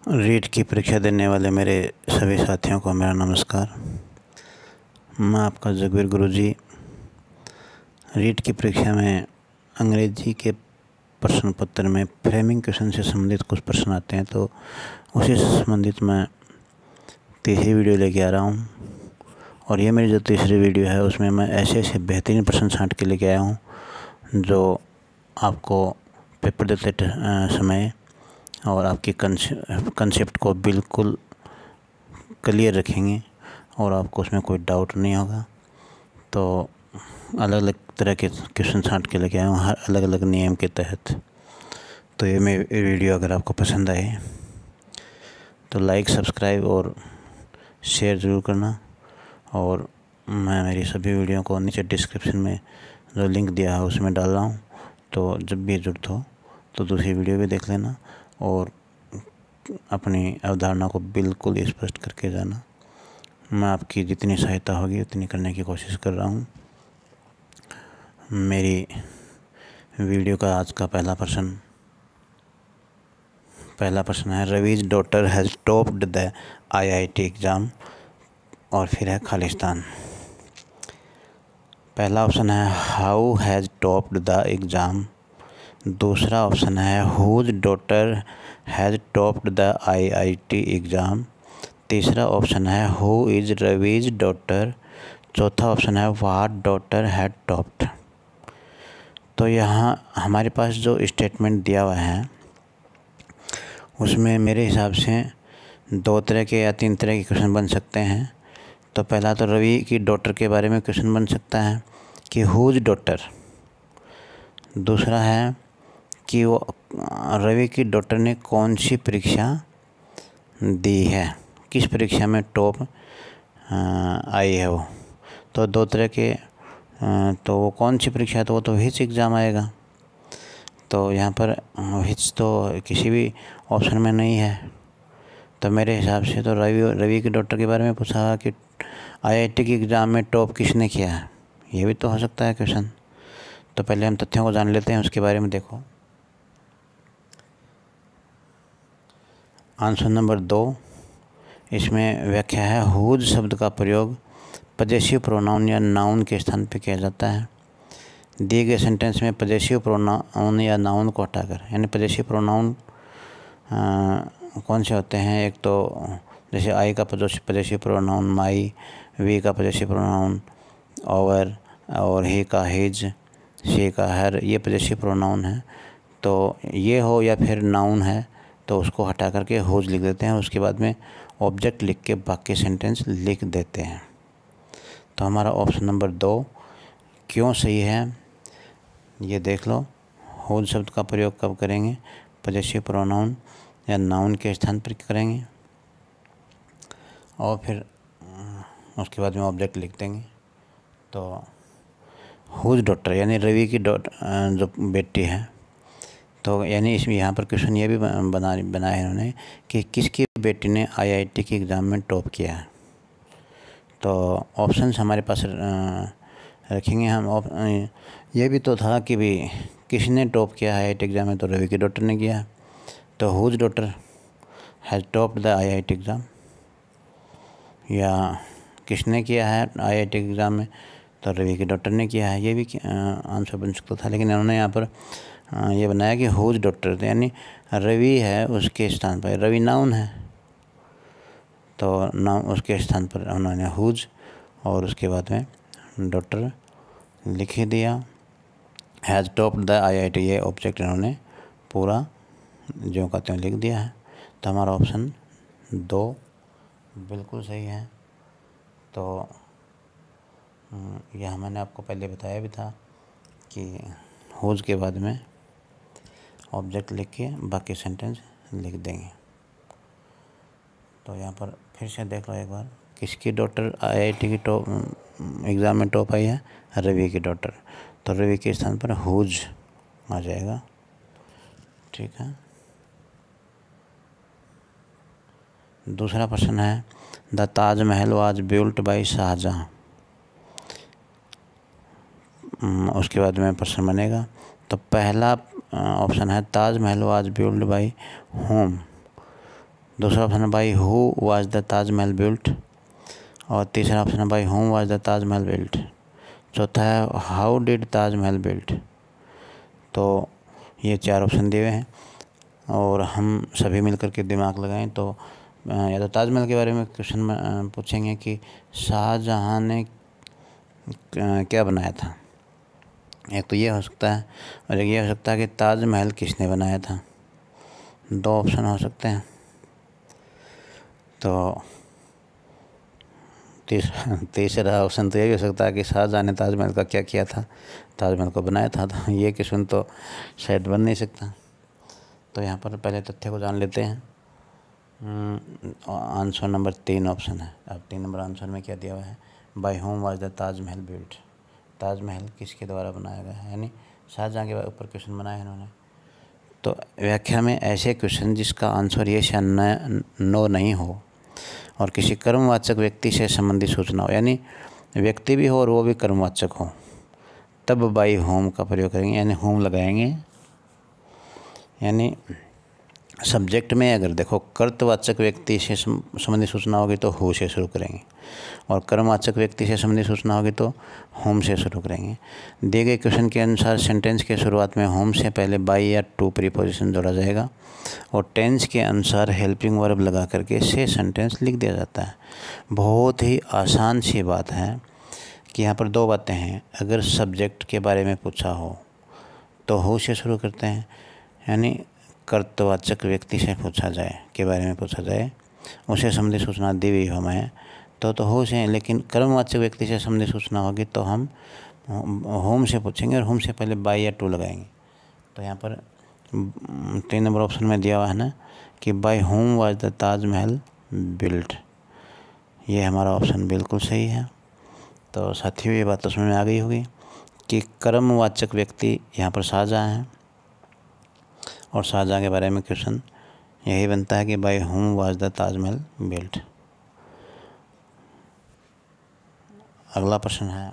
रीट की परीक्षा देने वाले मेरे सभी साथियों को मेरा नमस्कार। मैं आपका जगवीर गुरुजी। रीट की परीक्षा में अंग्रेजी के प्रश्न पत्र में फ्रेमिंग क्वेश्चन से संबंधित कुछ प्रश्न आते हैं, तो उसी से संबंधित मैं तीसरी वीडियो लेके आ रहा हूँ। और ये मेरी जो तीसरी वीडियो है उसमें मैं ऐसे ऐसे बेहतरीन प्रश्न छांट के लेके आया हूँ जो आपको पेपर देते समय और आपकी कंसेप्ट को बिल्कुल क्लियर रखेंगे और आपको उसमें कोई डाउट नहीं होगा। तो अलग अलग तरह के क्वेश्चन छांट के लेके आया हूँ, हर अलग अलग नियम के तहत। तो ये मेरी वीडियो अगर आपको पसंद आए तो लाइक, सब्सक्राइब और शेयर ज़रूर करना। और मैं मेरी सभी वीडियो को नीचे डिस्क्रिप्शन में जो लिंक दिया है उसमें डाल रहा हूँ, तो जब भी ज़रूरत हो तो दूसरी वीडियो भी देख लेना और अपनी अवधारणा को बिल्कुल स्पष्ट करके जाना। मैं आपकी जितनी सहायता होगी उतनी करने की कोशिश कर रहा हूँ। मेरी वीडियो का आज का पहला प्रश्न है, Ravi's daughter has topped the IIT exam. और फिर है खालिस्तान। पहला ऑप्शन है how has topped the exam. दूसरा ऑप्शन है whose daughter has topped the IIT exam. तीसरा ऑप्शन है हु इज़ रवीज डॉटर। चौथा ऑप्शन है व्हाट डॉटर हैड टॉप्ड। तो यहाँ हमारे पास जो स्टेटमेंट दिया हुआ है उसमें मेरे हिसाब से दो तरह के या तीन तरह के क्वेश्चन बन सकते हैं। तो पहला तो रवि की डॉटर के बारे में क्वेश्चन बन सकता है कि हुज डॉटर। दूसरा है कि वो रवि की डॉटर ने कौन सी परीक्षा दी है, किस परीक्षा में टॉप आई है वो। तो दो तरह के तो वो कौन सी परीक्षा है, तो वो तो हिच एग्ज़ाम आएगा। तो यहाँ पर हिच तो किसी भी ऑप्शन में नहीं है। तो मेरे हिसाब से तो रवि की डॉटर के बारे में पूछा कि IIT के एग्ज़ाम में टॉप किसने किया है, ये भी तो हो सकता है क्वेश्चन। तो पहले हम तथ्यों को जान लेते हैं, उसके बारे में देखो। आंसर नंबर 2, इसमें व्याख्या है हुज शब्द का प्रयोग पजेसिव प्रोनाउन या नाउन के स्थान पर किया जाता है। दिए गए सेंटेंस में पजेसिव प्रोनाउन या नाउन को हटाकर, यानी पजेसिव प्रोनाउन कौन से होते हैं, एक तो जैसे आई का पजेसिव प्रोनाउन माई, वी का पजेसिव प्रोनाउन ओवर, और ही का हिज, शी का हर, ये पजेसिव प्रोनाउन है। तो ये हो या फिर नाउन है तो उसको हटा करके हुज लिख देते हैं, उसके बाद में ऑब्जेक्ट लिख के बाकी सेंटेंस लिख देते हैं। तो हमारा ऑप्शन नंबर 2 क्यों सही है ये देख लो। हुज शब्द का प्रयोग कब करेंगे, पजेसिव प्रोनाउन या नाउन के स्थान पर करेंगे, और फिर उसके बाद में ऑब्जेक्ट लिख देंगे। तो हुज डॉटर यानी रवि की डॉटर जो बेटी है, तो यानी इसमें यहाँ पर क्वेश्चन ये भी बनाया है इन्होंने कि किसकी बेटी ने IIT के एग्ज़ाम में टॉप किया है। तो ऑप्शंस हमारे पास रखेंगे हम। ये भी तो था कि भी किसने टॉप किया है IIT एग्ज़ाम में, तो रवि की डॉटर ने किया। तो whose daughter has topped the IIT exam, या किसने किया है IIT एग्ज़ाम में, तो रवि की डॉटर ने किया है। ये भी आंसर बन सकता था, लेकिन इन्होंने यहाँ पर ये बनाया कि हुज डॉटर, यानी रवि है उसके स्थान पर, रवि नाउन है तो नाउन उसके स्थान पर उन्होंने हुज और उसके बाद में डॉटर लिख ही दिया। हैज़ टॉप्ड द IIT, ये ऑब्जेक्ट इन्होंने पूरा जो कहते हैं लिख दिया है। तो हमारा ऑप्शन 2 बिल्कुल सही है। तो यह मैंने आपको पहले बताया भी था कि हुज के बाद में ऑब्जेक्ट लिख के बाकी सेंटेंस लिख देंगे। तो यहाँ पर फिर से देख लो एक बार, किसकी डॉटर IIT की टॉप एग्ज़ाम में टॉप आई है, रवि की डॉटर। तो रवि के स्थान पर हुज आ जाएगा, ठीक है। दूसरा प्रश्न है the Taj Mahal was built by Shahjahan. उसके बाद में प्रश्न बनेगा। तो पहला ऑप्शन है Taj Mahal was built by home. दूसरा ऑप्शन है by who was the Taj Mahal built, और तीसरा ऑप्शन है by home was the Taj Mahal built. चौथा है हाउ डिड ताजमहल बिल्ट। तो ये 4 ऑप्शन दिए हुए हैं और हम सभी मिलकर के दिमाग लगाएं तो या तो ताजमहल के बारे में क्वेश्चन पूछेंगे कि शाहजहां ने क्या बनाया था। एक तो ये हो सकता है और एक ये हो सकता है कि ताजमहल किसने बनाया था। 2 ऑप्शन हो सकते हैं। तो तीसरा ऑप्शन तो ये भी हो सकता है कि शाहजहां ने ताजमहल का क्या किया था, ताजमहल को बनाया था। तो ये क्वेश्चन तो शायद बन नहीं सकता। तो यहाँ पर पहले तथ्य को जान लेते हैं। आंसर नंबर 3 ऑप्शन है। अब 3 नंबर आंसर में क्या दिया हुआ है, bye home was the Taj Mahal built. Taj Mahal किसके द्वारा बनाया गया है, यानी शाहजहां के ऊपर क्वेश्चन बनाया है इन्होंने। तो व्याख्या में ऐसे क्वेश्चन जिसका आंसर ये या नो नहीं हो और किसी कर्मवाचक व्यक्ति से संबंधित सूचना हो, यानी व्यक्ति भी हो और वो भी कर्मवाचक हो, तब बाई होम का प्रयोग करेंगे, यानी होम लगाएंगे। यानी सब्जेक्ट में अगर देखो कर्तवाचक व्यक्ति से संबंधित सूचना होगी तो हु से शुरू करेंगे और कर्मवाचक व्यक्ति से संबंधित सूचना होगी तो होम से शुरू करेंगे। दिए गए क्वेश्चन के अनुसार सेंटेंस के शुरुआत में होम से पहले बाई या टू प्रीपोजिशन जोड़ा जाएगा और टेंस के अनुसार हेल्पिंग वर्ब लगा करके से सेंटेंस लिख दिया जाता है। बहुत ही आसान सी बात है कि यहाँ पर 2 बातें हैं। अगर सब्जेक्ट के बारे में पूछा हो तो हु से शुरू करते हैं, यानी कर्तवाचक व्यक्ति से पूछा जाए के बारे में पूछा जाए, उसे संबंधित सूचना दी हुई हमें तो हु से। लेकिन कर्मवाचक व्यक्ति से संबंधित सूचना होगी तो हम होम से पूछेंगे और होम से पहले बाई या टू लगाएंगे। तो यहाँ पर 3 नंबर ऑप्शन में दिया हुआ है ना कि bye home was the Taj Mahal built. ये हमारा ऑप्शन बिल्कुल सही है। तो साथियों ये बात तो समझ में आ गई होगी कि कर्मवाचक व्यक्ति यहाँ पर शाहजहां है और शाहजहां के बारे में क्वेश्चन यही बनता है कि bye home was the Taj Mahal built. अगला प्रश्न है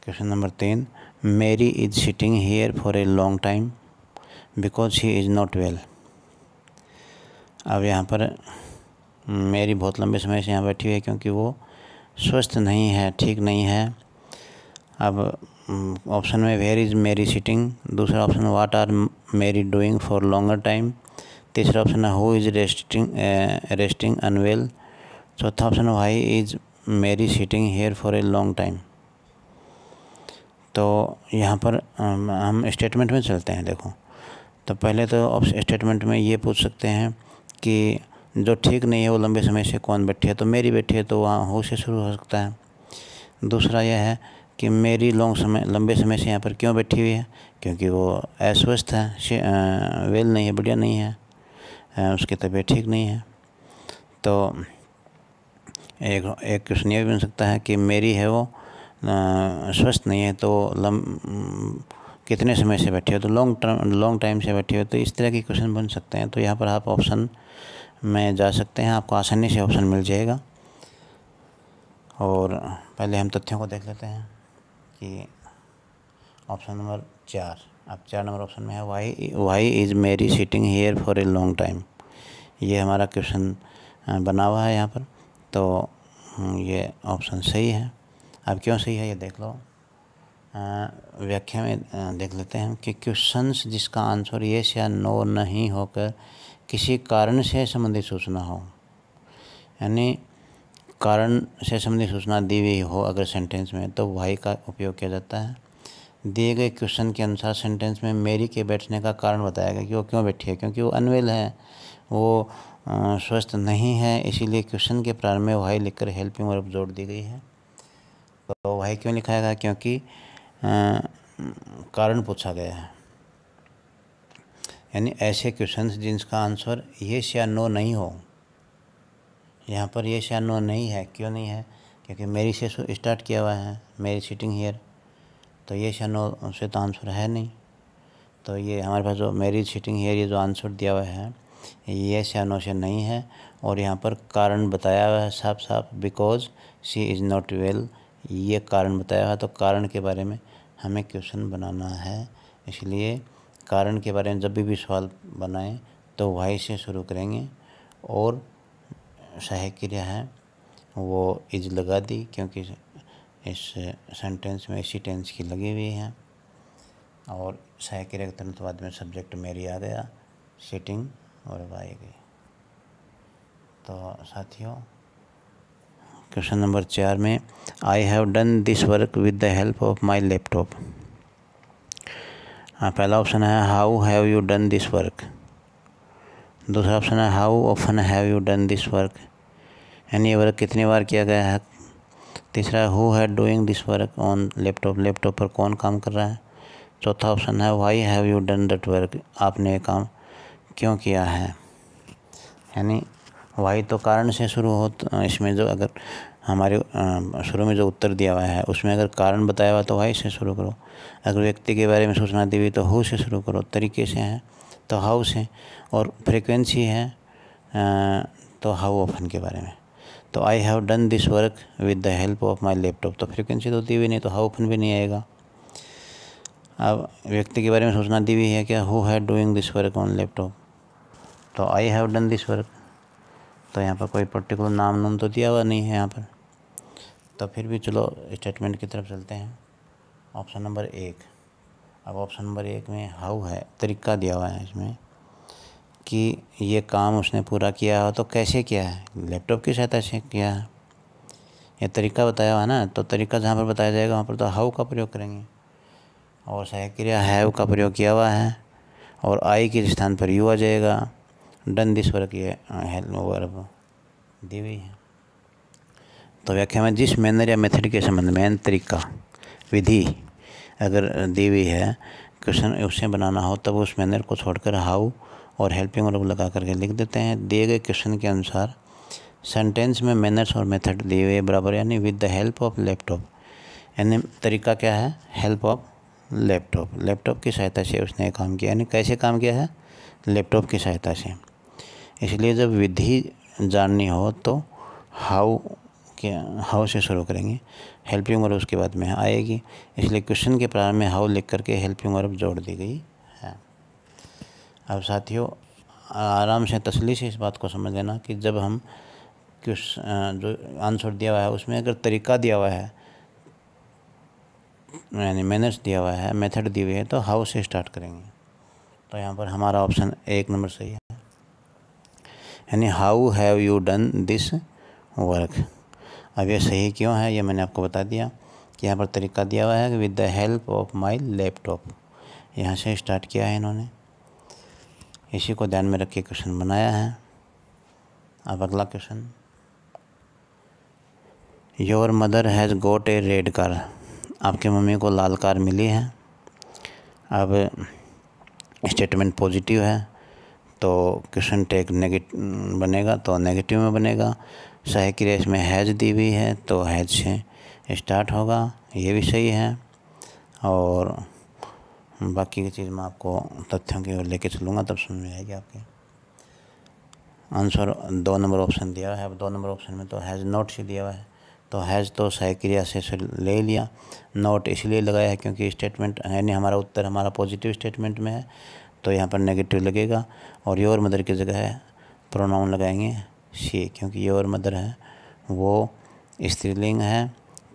क्वेश्चन नंबर 3, मेरी is sitting here for a long time because he is not well. अब यहाँ पर मेरी बहुत लंबे समय से यहाँ बैठी हुई है क्योंकि वो स्वस्थ नहीं है, ठीक नहीं है। अब ऑप्शन में वेयर इज़ मेरी सिटिंग, दूसरा ऑप्शन व्हाट आर मेरी डूइंग फॉर लॉन्गर टाइम, तीसरा ऑप्शन है हु इज़ रेस्टिंग अनवेल, चौथा ऑप्शन वाई इज़ मेरी sitting here for a long time. तो यहाँ पर हम स्टेटमेंट में चलते हैं। देखो तो पहले तो स्टेटमेंट में ये पूछ सकते हैं कि जो ठीक नहीं है वो लंबे समय से कौन बैठी है, तो मेरी बैठी है तो वहाँ हु से शुरू हो सकता है। दूसरा यह है कि मेरी लंबे समय से यहाँ पर क्यों बैठी हुई है, क्योंकि वो अस्वस्थ है, वेल नहीं है, बढ़िया नहीं है, उसकी तबीयत ठीक नहीं है। तो एक क्वेश्चन ये भी बन सकता है कि मेरी है वो स्वस्थ नहीं है तो कितने समय से बैठी हो, तो लॉन्ग टाइम से बैठी हो। तो इस तरह के क्वेश्चन बन सकते हैं। तो यहाँ पर आप ऑप्शन में जा सकते हैं, आपको आसानी से ऑप्शन मिल जाएगा। और पहले हम तथ्यों को देख लेते हैं कि ऑप्शन नंबर 4, अब 4 नंबर ऑप्शन में है वाई इज़ मेरी sitting here for a long time. ये हमारा क्वेश्चन बना हुआ है यहाँ पर, तो ये ऑप्शन सही है। अब क्यों सही है ये देख लो। व्याख्या में देख लेते हैं कि क्वेश्चंस जिसका आंसर येस या नो नहीं होकर किसी कारण से संबंधित सूचना हो, यानी कारण से संबंधित सूचना दी हुई हो अगर सेंटेंस में, तो वाई का उपयोग किया जाता है। दिए गए क्वेश्चन के अनुसार सेंटेंस में मेरी के बैठने का कारण बताया गया कि वो क्यों बैठी है, क्योंकि वो अनवेल है, वो स्वस्थ नहीं है, इसीलिए क्वेश्चन के प्रारंभ में वाई लिखकर हेल्पिंग वर्ब जोड़ दी गई है। तो वाई क्यों लिखा गया, क्योंकि कारण पूछा गया है। यानी ऐसे क्वेश्चंस जिनका आंसर येस या नो नहीं हो, यहाँ पर येस या नो नहीं है। क्यों नहीं है, क्योंकि मेरी से स्टार्ट किया हुआ है, मेरी सिटिंग हियर, तो येस या नो से तो आंसर है नहीं। तो ये हमारे पास जो मेरी सिटिंग हियर ये जो आंसर दिया हुआ है येस या नो से नहीं है। और यहाँ पर कारण बताया हुआ है साफ साफ, because she is not well, ये कारण बताया हुआ है। तो कारण के बारे में हमें क्वेश्चन बनाना है, इसलिए कारण के बारे में जब भी सवाल बनाएं तो वाई से शुरू करेंगे और सहायक क्रिया है वो इज लगा दी, क्योंकि इस सेंटेंस में इसी टेंस की लगी हुई है। और सहायक क्रिया के तुरंत बाद में सब्जेक्ट मेरी आ गया, सिटिंग और अब आएगी। तो साथियों, क्वेश्चन नंबर 4 में आई have done this work with the help of my laptop. पहला ऑप्शन है how have you done this work. दूसरा ऑप्शन है how often have you done this work, यानी ये वर्क कितनी बार किया गया है। तीसरा है हु है doing this work on laptop, laptop पर कौन काम कर रहा है। चौथा ऑप्शन है why have you done that work, आपने ये काम क्यों किया है। यानी वाई तो कारण से शुरू हो, तो इसमें जो अगर हमारे शुरू में जो उत्तर दिया हुआ है उसमें अगर कारण बताया हुआ तो वाई से शुरू करो। अगर व्यक्ति के बारे में सूचना दी हुई तो हु से शुरू करो। तरीके से है तो हाउ से, और फ्रीक्वेंसी है तो हाउ ऑफन के बारे में। तो I have done this work with the help of my laptop, तो फ्रीक्वेंसी तो दी हुई नहीं, तो हाउ ऑफन भी नहीं आएगा। अब व्यक्ति के बारे में सूचना दी हुई है क्या, हु है doing this work on laptop, तो I have done this work. तो यहाँ पर कोई पर्टिकुलर नाम तो दिया हुआ नहीं है यहाँ पर। तो फिर भी चलो स्टेटमेंट की तरफ चलते हैं। Option number 1। अब ऑप्शन नंबर 1 में हाउ है, तरीका दिया हुआ है इसमें कि ये काम उसने पूरा किया हो, तो कैसे किया है, लैपटॉप की सहायता से किया है। ये तरीका बताया हुआ है ना, तो तरीका जहाँ पर बताया जाएगा वहाँ पर तो हाउ का प्रयोग करेंगे। और सहायक क्रिया हैव का प्रयोग किया हुआ है, और आई के स्थान पर यू आ जाएगा। डन दिस वर्क ये वर्ब दी हुई है। तो व्याख्या में जिस मैनर या मेथड के संबंध में तरीका विधि अगर दी हुई है क्वेश्चन उससे बनाना हो, तब उस मैनर को छोड़कर हाउ और हेल्पिंग वर्ब लगा करके लिख देते हैं। दिए गए क्वेश्चन के अनुसार सेंटेंस में मैनर्स और मेथड दिए हुए बराबर, यानी with the help of laptop, यानी तरीका क्या है, हेल्प ऑफ लैपटॉप, लैपटॉप की सहायता से उसने काम किया। यानी कैसे काम किया है, लैपटॉप की सहायता से। इसलिए जब विधि जाननी हो तो हाउ से शुरू करेंगे, हेल्पिंग वर्ब उसके बाद में आएगी। इसलिए क्वेश्चन के प्रारंभ में हाउ लिख करके हेल्पिंग वर्ब जोड़ दी गई है। अब साथियों, आराम से तसल्ली से इस बात को समझ लेना कि जब हम जो आंसर दिया हुआ है उसमें अगर तरीका दिया हुआ है, यानी मैनर्स दिया हुआ है, मेथड दी हुई है, तो हाउ से स्टार्ट करेंगे। तो यहाँ पर हमारा ऑप्शन 1 नंबर सही है, यानी how have you done this work. अब ये सही क्यों है ये मैंने आपको बता दिया कि यहाँ पर तरीका दिया हुआ है with the help of my laptop, यहाँ से स्टार्ट किया है इन्होंने, इसी को ध्यान में रख के क्वेश्चन बनाया है। अब अगला question, your mother has got a red car, आपकी मम्मी को लाल कार मिली है। अब स्टेटमेंट पॉजिटिव है तो क्वेश्चन टेक नेगेटिव बनेगा, तो नेगेटिव में बनेगा। सहायक क्रिया इसमें हैज़ दी हुई है तो हैज़ से स्टार्ट होगा, ये भी सही है। और बाकी की चीज़ मैं आपको तथ्यों की ओर लेके चलूँगा, तब समझ में आएगी आपके। आंसर 2 नंबर ऑप्शन दिया है। अब 2 नंबर ऑप्शन में तो हैज़ नॉट से दिया हुआ है, तो हैज़ तो सहायक क्रिया से ले लिया, नॉट इसलिए लगाया है क्योंकि स्टेटमेंट यानी हमारा उत्तर हमारा पॉजिटिव स्टेटमेंट में है, तो यहाँ पर नेगेटिव लगेगा। और योर मदर की जगह है प्रोनाउन लगाएंगे शी, क्योंकि योर मदर है वो स्त्रीलिंग है,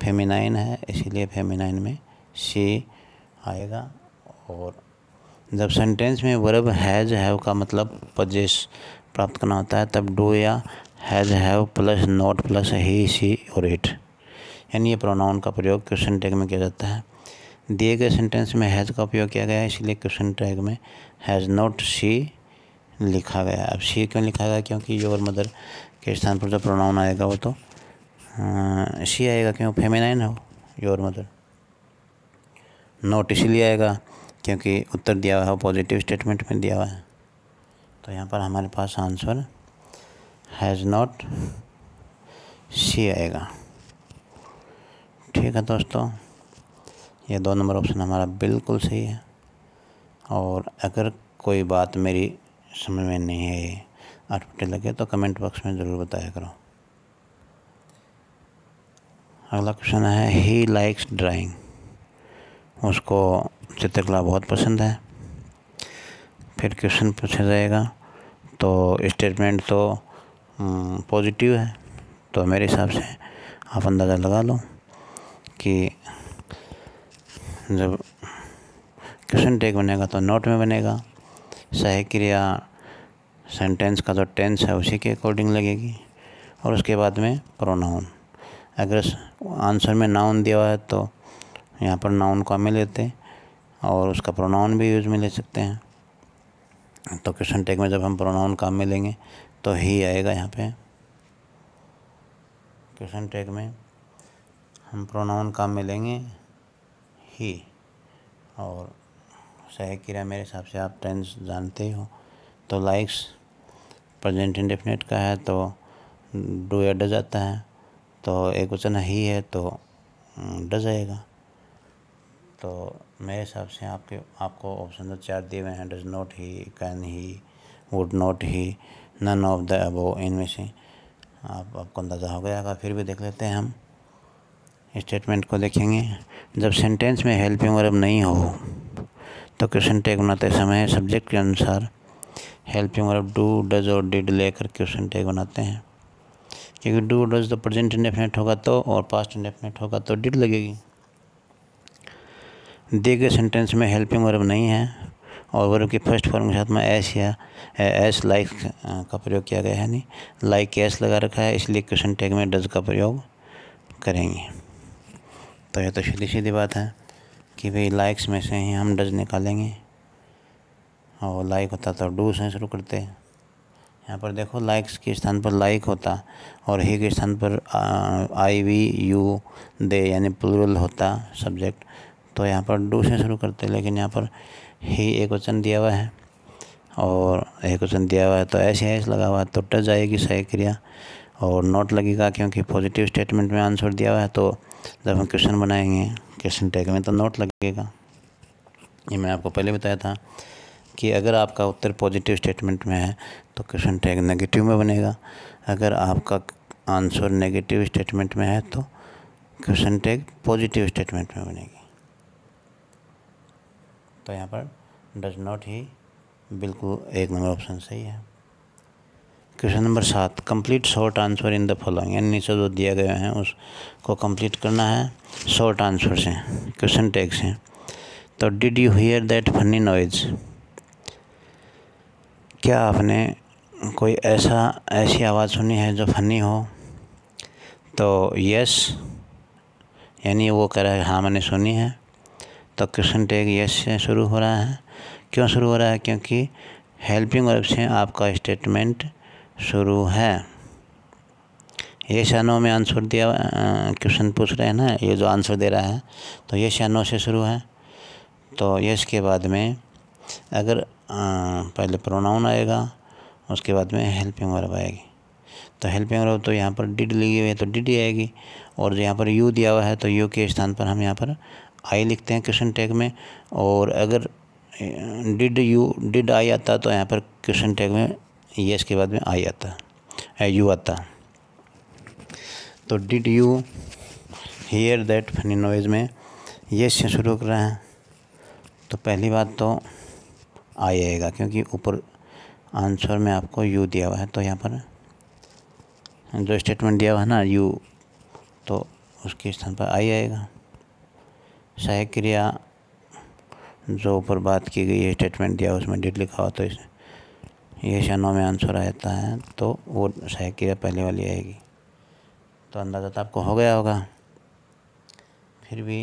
फेमिनाइन है, इसीलिए फेमिनाइन में शी आएगा। और जब सेंटेंस में वर्ब हैज़ हैव का मतलब पजेस प्राप्त करना होता है, तब डू या has have plus not plus he she और इट, यानी ये प्रोनाउन का प्रयोग क्वेश्चन टैग में किया जाता है। दिए गए सेंटेंस में हैज़ का उपयोग किया गया है, इसलिए क्वेश्चन टैग में हैज़ नॉट शी लिखा गया। अब शी क्यों लिखा गया, क्योंकि योर मदर के स्थान पर जो प्रोनाउन आएगा वो तो शी आएगा, क्यों, फेमिनाइन हो योर मदर। नॉट इसलिए आएगा क्योंकि उत्तर दिया हुआ है पॉजिटिव स्टेटमेंट में दिया हुआ है। तो यहाँ पर हमारे पास आंसर हैज़ नॉट शी आएगा। ठीक है दोस्तों, ये 2 नंबर ऑप्शन हमारा बिल्कुल सही है। और अगर कोई बात मेरी समझ में नहीं है, अटपटे लगे, तो कमेंट बॉक्स में ज़रूर बताया करो। अगला क्वेश्चन है ही लाइक्स ड्राइंग, उसको चित्रकला बहुत पसंद है। फिर क्वेश्चन पूछा जाएगा तो स्टेटमेंट तो पॉजिटिव है। तो मेरे हिसाब से आप अंदाज़ा लगा लो कि जब क्वेश्चन टैग बनेगा तो नोट में बनेगा। सहायक क्रिया सेंटेंस का जो टेंस है उसी के अकॉर्डिंग लगेगी, और उसके बाद में प्रोनाउन। अगर आंसर में नाउन दिया हुआ है तो यहाँ पर नाउन को में लेते और उसका प्रोनाउन भी यूज में ले सकते हैं। तो क्वेश्चन टैग में जब हम प्रोनाउन काम में लेंगे तो ही आएगा। यहाँ पे क्वेश्चन टैग में हम प्रोनाउन काम में लेंगे ही, और सहायक क्रिया मेरे हिसाब से आप टेंस जानते हो। तो लाइक्स प्रेजेंट इंडेफिनिट का है तो डू या डज आता है, तो एक वचन ही है तो डज आएगा। तो मेरे हिसाब से आपको ऑप्शन जो 4 दिए हुए हैं, does not he, can he, would not he, none of the above, इनमें से आपको अंदाज़ा हो गया होगा। फिर भी देख लेते हैं हम स्टेटमेंट को देखेंगे। जब सेंटेंस में हेल्पिंग वर्ब नहीं हो तो क्वेश्चन टैग बनाते समय सब्जेक्ट के अनुसार हेल्पिंग वर्ब डू, डज और डिड लेकर क्वेश्चन टैग बनाते हैं। क्योंकि डू डज तो प्रेजेंट इंडेफिनिट होगा तो, और पास्ट इंडेफिनिट होगा तो डिड लगेगी। दिए गए सेंटेंस में हेल्पिंग वर्ब नहीं है और वर्ब की फर्स्ट फॉर्म के साथ में एस या एस लाइक का प्रयोग किया गया है, नहीं लाइक एस लगा रखा है, इसलिए क्वेश्चन टैग में डज का प्रयोग करेंगे। तो यह तो सीधी सीधी बात है कि भाई लाइक्स में से ही हम डज निकालेंगे, और लाइक होता तो डू से शुरू करते। यहाँ पर देखो लाइक्स के स्थान पर लाइक होता और ही के स्थान पर आई, वी, यू, दे यानी प्लूरल होता सब्जेक्ट, तो यहाँ पर डू से शुरू करते। लेकिन यहाँ पर ही एक वचन दिया हुआ है और एक वचन दिया हुआ है तो ऐसे एस लगा हुआ है तो डज आएगी सहायक क्रिया, और नोट लगेगा क्योंकि पॉजिटिव स्टेटमेंट में आंसर दिया हुआ है। तो जब हम क्वेश्चन बनाएंगे क्वेश्चन टैग में तो नोट लगेगा। ये मैं आपको पहले बताया था कि अगर आपका उत्तर पॉजिटिव स्टेटमेंट में है तो क्वेश्चन टैग नेगेटिव में बनेगा, अगर आपका आंसर नेगेटिव स्टेटमेंट में है तो क्वेश्चन टैग पॉजिटिव स्टेटमेंट में बनेगी। तो यहाँ पर डज नॉट ही बिल्कुल 1 नंबर ऑप्शन सही है। Question number 7, complete short answer in the following, यानी नीचे जो दिया गया है उसको कंप्लीट करना है शॉर्ट आंसर से, क्वेश्चन टैग से। तो did you here that funny noise, क्या आपने कोई ऐसी आवाज़ सुनी है जो फनी हो? तो यस, यानी वो कह रहा है हाँ मैंने सुनी है, तो क्वेश्चन टैग यस से शुरू हो रहा है। क्यों शुरू हो रहा है? क्योंकि हेल्पिंग वर्ब से आपका स्टेटमेंट शुरू है। यस या नो में आंसर दिया, क्वेश्चन पूछ रहे हैं ना, ये जो आंसर दे रहा है तो यस या नो से शुरू है। तो यस के बाद में अगर पहले प्रोनाउन आएगा, उसके बाद में हेल्पिंग वर्ब आएगी। तो हेल्पिंग वर्ब तो यहाँ पर डिड लगी हुई है तो डिड ही आएगी, और यहाँ पर यू दिया हुआ है तो यू के स्थान पर हम यहाँ पर आई लिखते हैं क्वेश्चन टैग में। और अगर डिड आई आता तो यहाँ पर क्वेश्चन टैग में यस के बाद में आई आता, यू आता। तो did you here that funny noise में यस से शुरू कर रहे हैं तो पहली बात तो आई आएगा, क्योंकि ऊपर आंसर में आपको यू दिया हुआ है। तो यहाँ पर जो स्टेटमेंट दिया हुआ है ना यू, तो उसके स्थान पर आई आएगा। सहायक क्रिया जो ऊपर बात की गई है स्टेटमेंट दिया उसमें डिड लिखा हुआ तो ये शनो में आंसर आ जाता है तो वो सहायक क्रिया पहले वाली आएगी। तो अंदाज़ा तो आपको हो गया होगा। फिर भी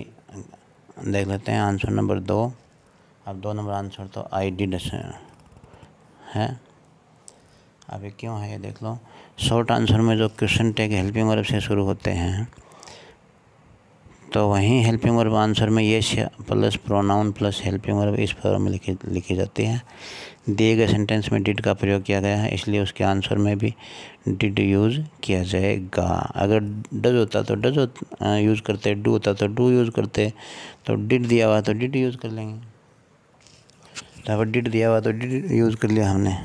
देख लेते हैं आंसर नंबर 2। अब 2 नंबर आंसर तो आई डिड है। अब ये क्यों है ये देख लो। शॉर्ट आंसर में जो क्वेश्चन टैग हेल्पिंग वर्ब से शुरू होते हैं तो वहीं हेल्पिंग वर्ब आंसर में yes plus pronoun plus helping verb इस फॉर्म में लिखी जाती है। दिए गए सेंटेंस में डिड का प्रयोग किया गया है, इसलिए उसके आंसर में भी डिड यूज़ किया जाएगा। अगर डज होता तो डज यूज़ करते, डू होता तो डू यूज़ करते, तो डिड दिया हुआ तो डिड यूज़ कर लेंगे। तो अगर डिड दिया हुआ तो डिड यूज़ कर लिया हमने।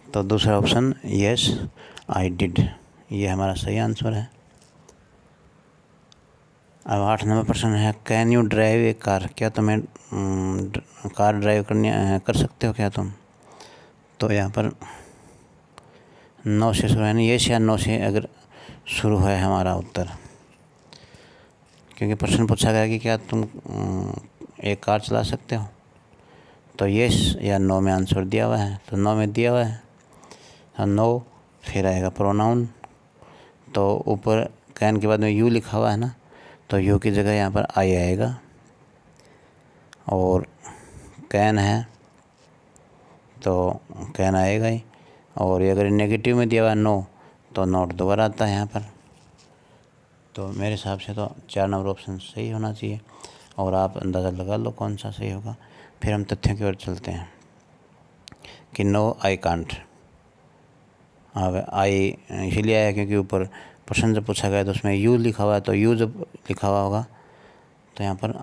तो दूसरा ऑप्शन यस आई डिड, ये हमारा सही आंसर है। अब 8 नंबर प्रश्न है, can you drive A car, क्या तुम्हें कार ड्राइव कर सकते हो क्या तुम? तो यहाँ पर 9 से शुरू है ना, यस या नो से अगर शुरू है हमारा उत्तर, क्योंकि प्रश्न पूछा गया कि क्या तुम एक कार चला सकते हो, तो यस या नो में आंसर दिया हुआ है, तो नो में दिया हुआ है तो नो, फिर आएगा प्रोनाउन, तो ऊपर कैन के बाद में यू लिखा हुआ है ना, तो यू की जगह यहाँ पर आई आएगा, और कैन है तो कैन आएगा ही, और ये अगर नेगेटिव में दिया हुआ है नो तो नॉट दोबारा आता है यहाँ पर। तो मेरे हिसाब से तो 4 नंबर ऑप्शन सही होना चाहिए, और आप अंदाज़ा लगा लो कौन सा सही होगा। फिर हम तथ्यों की ओर चलते हैं कि नो आई कांट। अब आई इसीलिए आया क्योंकि ऊपर प्रश्न जब पूछा गया तो उसमें यू लिखा हुआ है, तो यू जब लिखा हुआ होगा तो यहाँ पर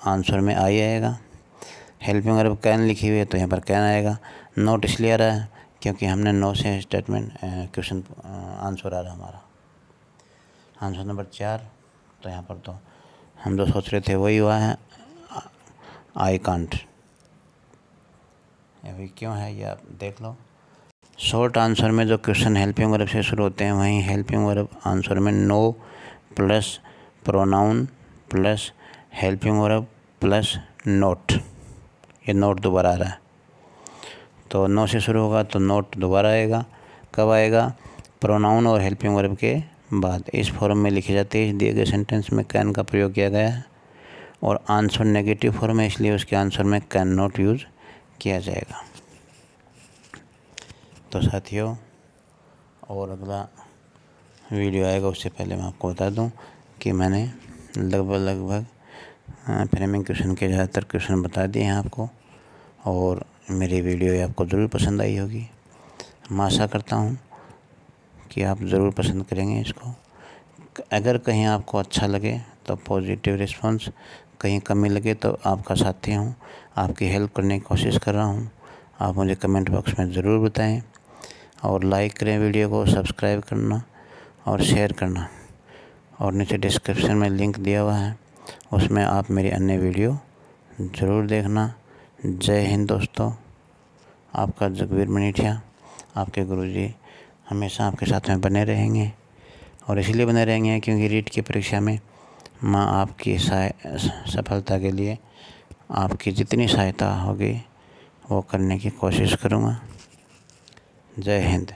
आंसर में आई आएगा। हेल्पिंग वर्ब कैन लिखी हुई है तो यहाँ पर कैन आएगा। नोट इसलिए आ रहा है क्योंकि हमने नो से स्टेटमेंट क्वेश्चन आंसर आ रहा है हमारा। आंसर नंबर 4, तो यहाँ पर तो हम जो सोच रहे थे वही हुआ है, आई कांट। अभी क्यों है ये आप देख लो। शॉर्ट आंसर में जो क्वेश्चन हेल्पिंग वर्ब से शुरू होते हैं वहीं हेल्पिंग वर्ब आंसर में no plus pronoun plus helping verb plus not, ये नोट दोबारा आ रहा है, तो नो से शुरू होगा तो नोट दोबारा आएगा। कब आएगा? प्रोनाउन और हेल्पिंग वर्ब के बाद। इस फॉर्म में लिखी जाती है, दिए गए सेंटेंस में कैन का प्रयोग किया गया है, और आंसर नेगेटिव फॉर्म है इसलिए उसके आंसर में कैन नॉट यूज़ किया जाएगा। तो साथियों, और अगला वीडियो आएगा उससे पहले मैं आपको बता दूं कि मैंने लगभग फ्रेमिंग क्वेश्चन के ज़्यादातर क्वेश्चन बता दिए हैं आपको, और मेरी वीडियो आपको ज़रूर पसंद आई होगी। मैं आशा करता हूँ कि आप ज़रूर पसंद करेंगे इसको। अगर कहीं आपको अच्छा लगे तो पॉजिटिव रिस्पांस, कहीं कमी लगे तो आपका साथी हूँ, आपकी हेल्प करने की कोशिश कर रहा हूँ। आप मुझे कमेंट बॉक्स में ज़रूर बताएं, और लाइक करें वीडियो को, सब्सक्राइब करना और शेयर करना, और नीचे डिस्क्रिप्शन में लिंक दिया हुआ है, उसमें आप मेरी अन्य वीडियो ज़रूर देखना। जय हिंद दोस्तों, आपका जगवीर मनीठिया, आपके गुरुजी हमेशा आपके साथ में बने रहेंगे, और इसलिए बने रहेंगे क्योंकि रीट की परीक्षा में मैं आपकी सफलता के लिए आपकी जितनी सहायता होगी वो करने की कोशिश करूँगा। जय हिंद।